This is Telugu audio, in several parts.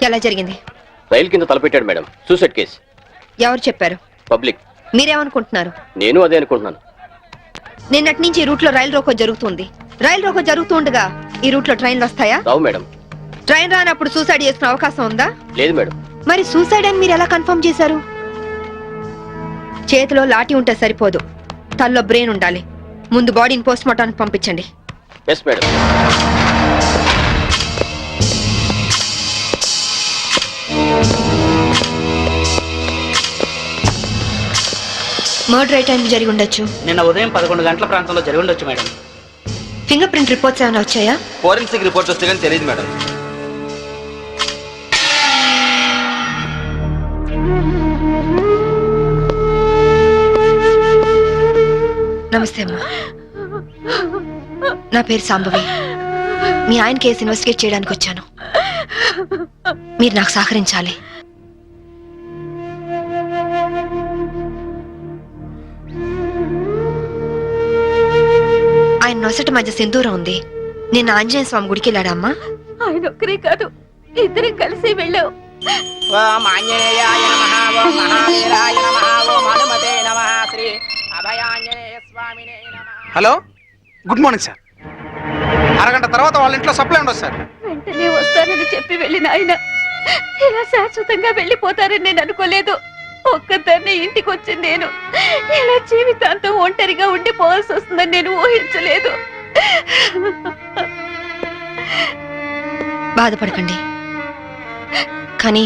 ఎలా జరిగింది? రైలు కింద తలపెట్టాడు మేడం. Suicide case. ఎవరు చెప్పారు? పబ్లిక్. మీరేమనుకుంటున్నారు? నేను అదే అనుకుంటున్నాను. నిన్నటి నుంచి ఈ రూట్ లో రైలు రోకో జరుగుతుంది. రైలు రోకో జరుగుతుండగా ఈ రూట్ లో ట్రైన్లు వస్తాయా? రావు మేడం. ట్రైన్ రానప్పుడు సూసైడ్ చేసుకునే అవకాశం ఉందా? లేదు మేడం. మరి సూసైడ్ అని మీరు ఎలా కన్ఫర్మ్ చేశారు? చేతిలో లాఠీ ఉంటే సరిపోదు, తల్లో బ్రెయిన్ ఉండాలి. ముందు బాడీని పోస్ట్ మార్టానికి పంపించండి. Yes madam. మర్డర్ ఏ టైం జరిగి ఉండొచ్చు? నిన్న ఉదయం 11 గంటల ప్రాంతంలో జరిగి ఉండొచ్చు మేడం. ఫింగర్ ప్రింట్ రిపోర్ట్స్ ఏమైనా వచ్చాయా? ఫోరెన్సిక్ రిపోర్ట్ వస్తే కానీ తెలియదు మేడం. నమస్తే అమ్మా, నా పేరు సాంబవి. మీ ఆయన కేసు ఇన్వెస్టిగేట్ చేయడానికి వచ్చాను. మీరు నాకు సహకరించాలి. ఆయన నొసటి మధ్య సింధూరం ఉంది. నేను ఆంజనేయ స్వామి గుడికి వెళ్ళాడమ్మా. ఆయన ఒక్కరే కాదు, ఇద్దరం కలిసి వెళ్ళావు. ఓం ఆంజనేయాయ నమః, ఓం మహావీరాయ నమః, ఓం హనుమతే నమః, శ్రీ అభయాంజనేయ స్వామినే నమః. Hello, good morning sir. అరగంట తర్వాత వాళ్ళ ఇంట్లో సప్లై ఉండదు సార్. వెంటనే వస్తానని చెప్పి వెళ్ళిన ఆయన ఇలా శాశ్వతంగా వెళ్ళిపోతారని నేను అనుకోలేదు. ఒక్కదాన్ని ఇంటికి వచ్చి నేను ఇలా జీవితాంతం ఒంటరిగా ఉండిపోవాల్సి వస్తుందని నేను ఊహించలేదు. బాధపడకండి, కానీ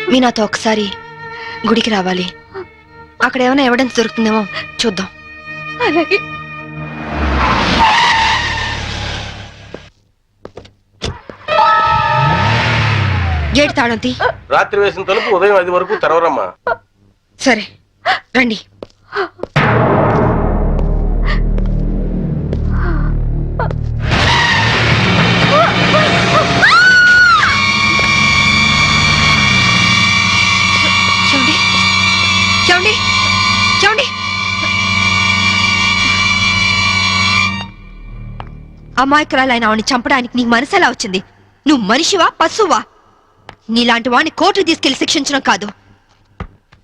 మీ నాతో ఒకసారి గుడికి రావాలి. అక్కడ ఏమైనా ఎవిడెన్స్ దొరుకుతుందేమో చూద్దాం. అలాగే. గేట్ తాళం తీ. రాత్రి వేసిన తలుపు ఉదయం 5 వరకు తెరవరమ్మా. సరే రండి. చూడండి చూడండి చూడండి, అమాయకురాలైన ఆవిని చంపడానికి నీకు మనసు ఎలా వచ్చింది? నువ్వు మనిషివా పశువా? నీలాంటి వాడిని కోర్టు తీసుకెళ్లి శిక్షించడం కాదు,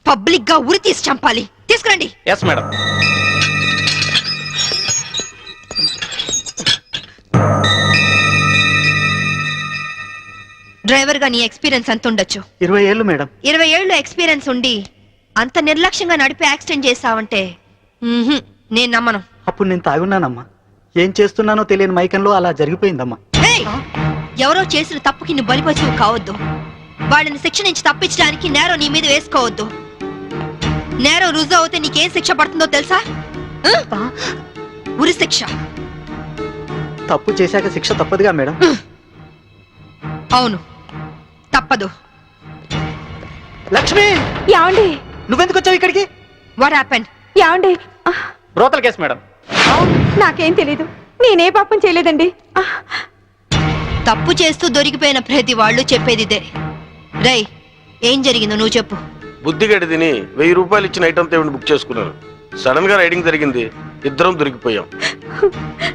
పబ్లిక్ గా ఉరి తీసి చంపాలి. తీసుకురండి. Yes madam. డ్రైవర్ గా నీ ఎక్స్పీరియన్స్ ఎంత ఉండొచ్చు? 20 ఏళ్ళు మేడం. 20 ఏళ్ళు ఎక్స్పీరియన్స్ ఉండి అంత నిర్లక్ష్యంగా నడిపి యాక్సిడెంట్ చేసావంటే నేను నమ్మను. అప్పుడు నేను తాగున్నానమ్మా. ఏం చేస్తున్నానో తెలియని మైకంలో అలా జరిగిపోయిందమ్మా. ఎవరో చేసిన తప్పుకి నువ్వు బలిపశువు కావద్దు. వాళ్ళని శిక్ష నుంచి తప్పించడానికి నేరం నీ మీద వేసుకోవద్దు. నేరం రుజువు అవుతే నీకేం శిక్ష పడుతుందో తెలుసా? ఉరి శిక్ష. తప్పు చేశాక శిక్ష తప్పదుగా మేడం. అవును, తప్పదు. లక్ష్మి, యాండి నువ్వెందుకు వచ్చావు ఇక్కడికి? What happened? యాండి బ్రోతల కేసు మేడం. నాకేం తెలీదు, నేనే పాపం చేయలేదండి. తప్పు చేస్తూ దొరికిపోయిన ప్రతి వాళ్ళు చెప్పేది ఇదే. రై, ఏం జరిగిందో నువ్వు చెప్పు. బుద్ధిగడి తిని 1000 రూపాయలు ఇచ్చిన ఐటమ్ తేవిని బుక్ చేసుకున్నాను. సడన్ గా రైడింగ్ జరిగింది, ఇద్దరం దొరికిపోయాం.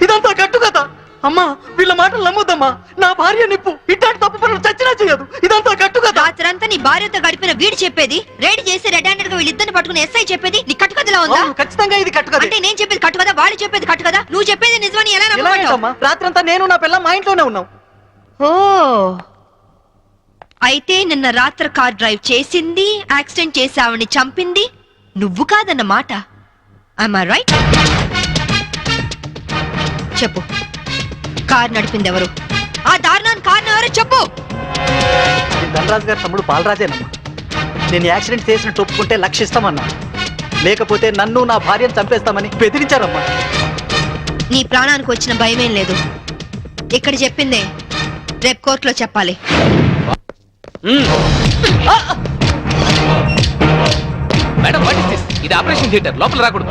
ఇదంతా కట్టు కదా అమ్మా. వీళ్ళ మాటలు నమ్మొద్దమ్మా. నా భార్య నిప్పు ఇట్లాంటి తప్పు పనులు చచ్చినా చేయదు. ఇదంతా కట్టు కదా. రాత్రంతా నీ భార్యతో గడిపిన వీడు చెప్పేది, రైడ్ చేసి రెడ్ హ్యాండెడ్ గా వీళ్ళిద్దరిని పట్టుకుని ఎస్ఐ చెప్పేది నీ కట్టు కథలా ఉందా? ఖచ్చితంగా ఇది కట్టు కదా. అంటే నేను చెప్పేది కట్టు కదా, వాళ్ళు చెప్పేది కట్టు కదా. నువ్వు చెప్పేది నిజమని ఎలా నమ్ముకుంటావు? రాత్రంతా నేను నా పిల్ల మా ఇంట్లోనే ఉన్నాం. ఓ, అయితే నిన్న రాత్రి కార్ డ్రైవ్ చేసింది, యాక్సిడెంట్ చేసావని చంపింది నువ్వు కాదన్నమాట. am I right? చెప్పు, కార్ నడిపింది ఎవరు? ఆ దారుణాన్ని కారణం ఎవరో చెప్పు. ధనరాజు గారి తమ్ముడు బాలరాజేనమ్మా. నేను యాక్సిడెంట్ చేసిన ఒప్పుకుంటే లక్షిస్తామన్నా, లేకపోతే నన్ను నా భార్యను చంపేస్తామని బెదిరించారమ్మా. నీ ప్రాణానికి వచ్చిన భయమేం లేదు. ఇక్కడ చెప్పిందే రేపు కోర్టులో చెప్పాలి. Madam, what is this? ఇది ఆపరేషన్ థియేటర్, లోపల రాకూడదు.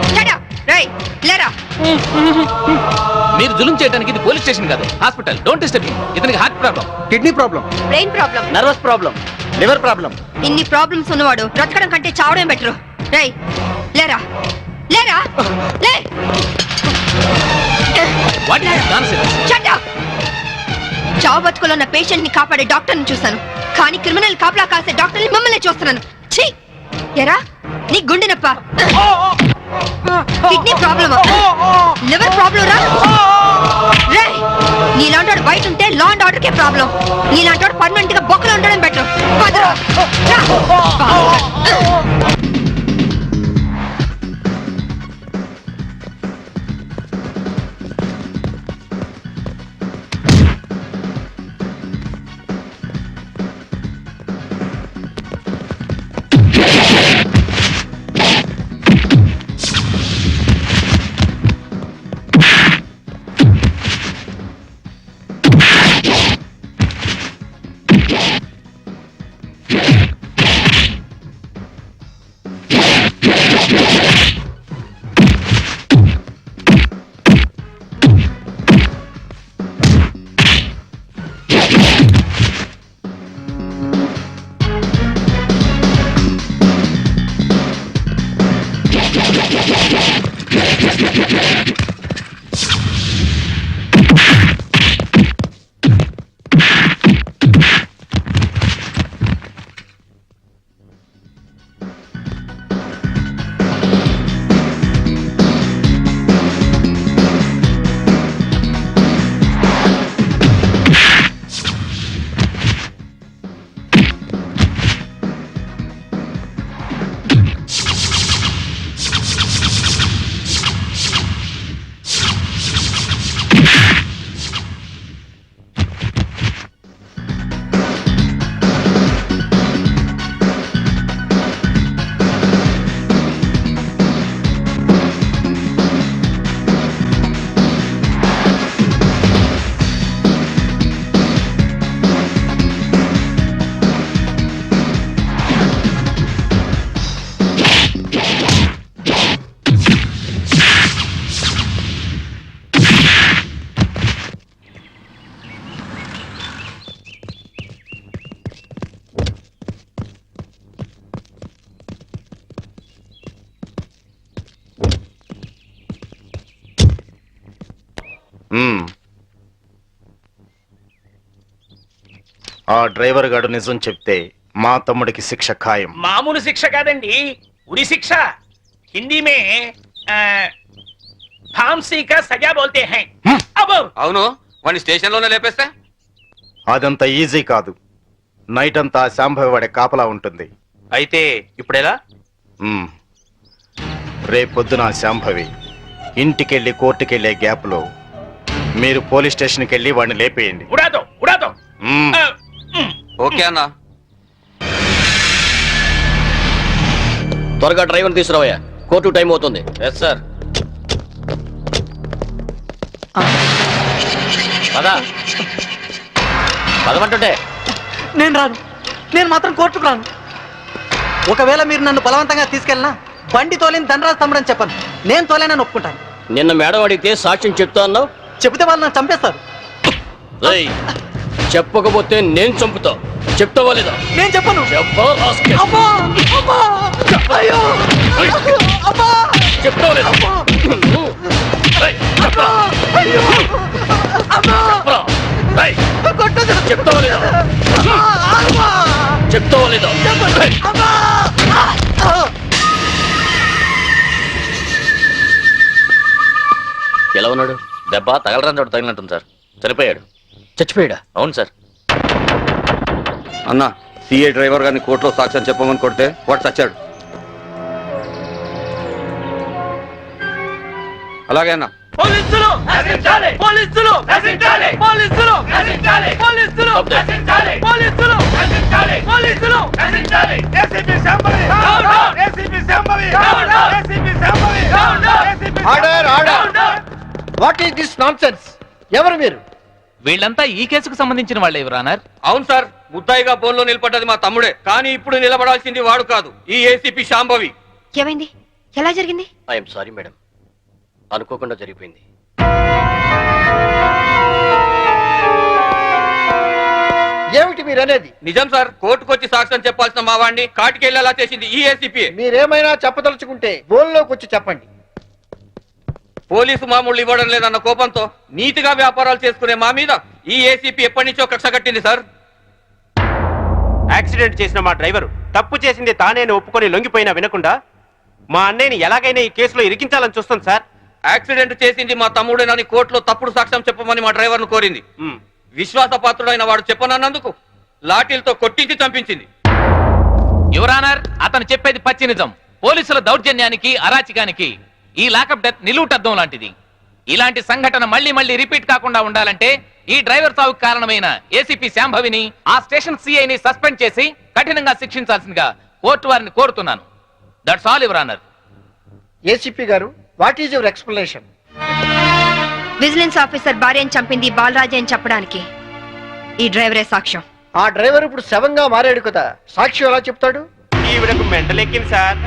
మీరు జులుం చేయడానికి ఇది పోలీస్ స్టేషన్ కాదు, హాస్పిటల్. Don't disturb me. ఇతనికి heart problem, kidney problem, brain problem, nervous problem, liver problem. ఇన్ని ప్రాబ్లమ్స్ ఉన్నవాడు బ్రతకడం కంటే చావడం బెటర్. రై, లేరా లేరా లే. What is this nonsense? Shut up. చావు బతుకులో ఉన్న పేషెంట్ ని కాపాడే డాక్టర్ని చూశాను, కానీ క్రిమినల్ కాపలా కాసే డాక్టర్ని మిమ్మల్ని చూస్తున్నాను. ఛీ! ఎరా నీ గుండె నొప్ప, కిడ్నీ ప్రాబ్లమా, లివర్ ప్రాబ్లం రా? రేయ్, నీలాంటి బయట ఉంటే law and order K problem. నీలాంటి పర్మనెంట్ గా బొక్కలు ఉండడం బెటర్. ఆ డ్రైవర్ గాడు నిజం చెప్తే మా తమ్ముడికి శిక్ష ఖాయం. మామూలు శిక్ష కాదండి, ఉరి శిక్ష. హిందీ మే फांसी का सजा बोलते हैं. అవును, వాడిని స్టేషన్ లోనే లేపేస్తే అదంత ఈజీ కాదు. నైట్ అంతా శాంభవి వాడే కాపలా ఉంటుంది. అయితే ఇప్పుడెలా? రేపొద్దున శాంభవి ఇంటికెళ్ళి కోర్టుకెళ్లే గ్యాప్ లో మీరు పోలీస్ స్టేషన్కి వెళ్ళి వాడిని లేపేయండి. ఉడాదో ఉడాదో. ఓకే అన్నా. త్వరగా డ్రైవర్ తీసుకురావయ్యా, కోర్టు టైం అవుతుంది. Yes sir. పదా పదమంటుంటే. నేను రాను, నేను మాత్రం కోర్టుకు రాను. ఒకవేళ మీరు నన్ను బలవంతంగా తీసుకెళ్ళినా బండి తోలేని ధనరాజు తమ్ముడని చెప్పను. నేను తోలేనని ఒప్పుకుంటాను. నిన్న మేడం అడిగితే సాక్ష్యం చెప్తా అన్నావు. చెబితే వాళ్ళు నన్ను చంపేస్తారు. చెప్పకపోతే నేను చంపుతా. చెప్తావా లేదా? నేను చెప్పను. చెప్తావా లేదా? చెప్తావా లేదా? చెప్తావా లేదా? ఎలా ఉన్నాడు? దెబ్బ తగలరాని చోట తగిలినట్టుంది సార్. చనిపోయాడు. చచ్చిపోయాడా? అవును సార్. అన్నా, సిఏ డ్రైవర్ గారిని కోర్టులో సాక్ష్యం చెప్పమని కొడితే వాడు చచ్చాడు. అలాగే అన్నా. పోలీసులు నశించాలి, పోలీసులు నశించాలి, పోలీసులు నశించాలి, పోలీసులు నశించాలి, పోలీసులు నశించాలి, పోలీసులు నశించాలి. ACP Shambhavi down down, ACP Shambhavi down down, ACP Shambhavi down down, ACP order order. What is this nonsense? ఎవరు మీరు? వీళ్ళంతా ఈ కేసుకు సంబంధించిన వాళ్ళే యువరానర్. అవును సార్, ముద్దాయిగా బోన్లో నిలబడ్డది మా తమ్ముడే, కానీ ఇప్పుడు నిలబడాల్సింది వాడు కాదు, ఈ ఏసీపీ శాంభవి. ఏమైంది? ఎలా జరిగింది? ఐఎమ్ సారీ మేడం, అనుకోకుండా జరిగిపోయింది. ఏమిటి మీరు అనేది? నిజం సార్, కోర్టుకు వచ్చి సాక్ష్యం చెప్పాల్సిన మా వాడిని కాటికెళ్ళేలా చేసింది ఈ ఏసీపీ. మీరేమైనా చెప్పదలుచుకుంటే బోన్లోకి వచ్చి చెప్పండి. పోలీసు మామూలు ఇవ్వడం లేదన్న కోపంతో నీతిగా వ్యాపారాలు చేసుకునే మా మీద ఈ ఏసీపీ ఎప్పటి నుంచో కక్ష కట్టింది సార్. యాక్సిడెంట్ చేసిన మా డ్రైవర్ తప్పు చేసింది తానేని ఒప్పుకొని లొంగిపోయినా వినకుండా మా అన్నయ్యని ఎలాగైనా ఈ కేసులో ఇరికించాలని చూస్తుంది సార్. యాక్సిడెంట్ చేసింది మా తమ్ముడేనని కోర్టులో తప్పుడు సాక్ష్యం చెప్పమని మా డ్రైవర్ను కోరింది. విశ్వాసపాత్రుడైన వాడు చెప్పనన్నందుకు లాఠీలతో కొట్టించి చంపించింది. యువర్ ఆనర్, అతను చెప్పేది పచ్చి నిజం. పోలీసుల దౌర్జన్యానికి, అరాచకానికి ఈ లాకప్ డెత్ నిలువుటద్దం లాంటిది. ఇలాంటి సంఘటన మళ్ళీ మళ్ళీ రిపీట్ కాకుండా ఉండాలంటే ఈ డ్రైవర్ సావుకు కారణమైన ఏసీపీ శాంభవిని, ఆ స్టేషన్ సిఐని సస్పెండ్ చేసి కఠినంగా శిక్షించాల్సిందిగా కోర్టు వారిని కోరుతున్నాను. That's all your honour. ACP గారు, what is your explanation? Vigilance officer భార్యను చంపింది బాలరాజే అని చెప్పడానికి ఈ డ్రైవరే సాక్ష్యం. ఆ డ్రైవర్ ఇప్పుడు శవంగా మారాడు కదా, సాక్షి ఎలా చెప్తాడు? ఈవిడకు మెంటలెక్కింది సార్.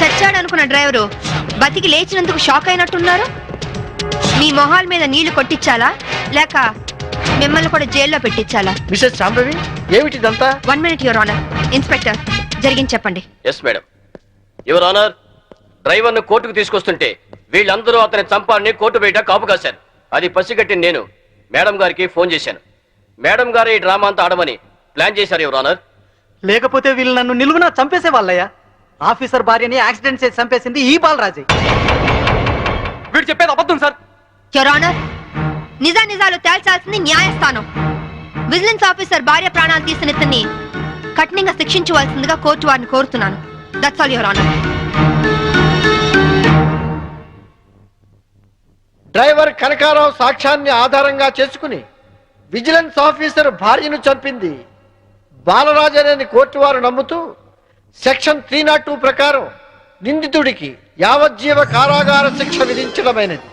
చచ్చాడనుకున్న డ్రైవరు బతికి లేచినందుకు షాక్ అయినట్టున్నారు. మీ మొహాల మీద నీళ్లు కొట్టించాలా లేక మిమ్మల్ని కూడా జైల్లో పెట్టించాలా? మిసెస్ శాంభవి, ఏమిటిదంతా? 1 minute యువర్ ఆనర్. ఇన్స్పెక్టర్, జరిగింది చెప్పండి. Yes madam. యువర్ ఆనర్, డ్రైవర్ను కోర్టుకు తీసుకొస్తుంటే వీళ్ళందరూ అతని చంపాలని కోర్టు బయట కాపు కాశారు. అది పసిగట్టి నేను మేడం గారికి ఫోన్ చేశాను. మేడం గారు ఈ డ్రామా అంతా ఆడమని ప్లాన్ చేశారు యువర్ ఆనర్. లేకపోతే వీళ్ళు నన్ను నిలువునా చంపేసే వాళ్ళయ్యా. ఆఫీసర్ భార్యని యాక్సిడెంట్ చేసి చంపేసింది ఈ బాలరాజే. వీడు చెప్పేది అబద్ధం సార్. యువర్ ఆనర్, నిజాలు తేల్చాల్సింది న్యాయస్థానం. విజిలెన్స్ ఆఫీసర్ భార్య ప్రాణాలు తీసిన ఇతన్ని కఠినంగా శిక్షించవలసిందిగా కోర్టు వారిని కోరుతున్నాను. That's all your honour. Driver Kanakarao సాక్ష్యాన్ని ఆధారంగా చేసుకుని విజిలెన్స్ ఆఫీసర్ భార్యను చంపింది బాలరాజనేని కోర్టు వారు నమ్ముతూ సెక్షన్ 302 ప్రకారం నిందితుడికి యావజ్జీవ కారాగార శిక్ష విధించడమైనది.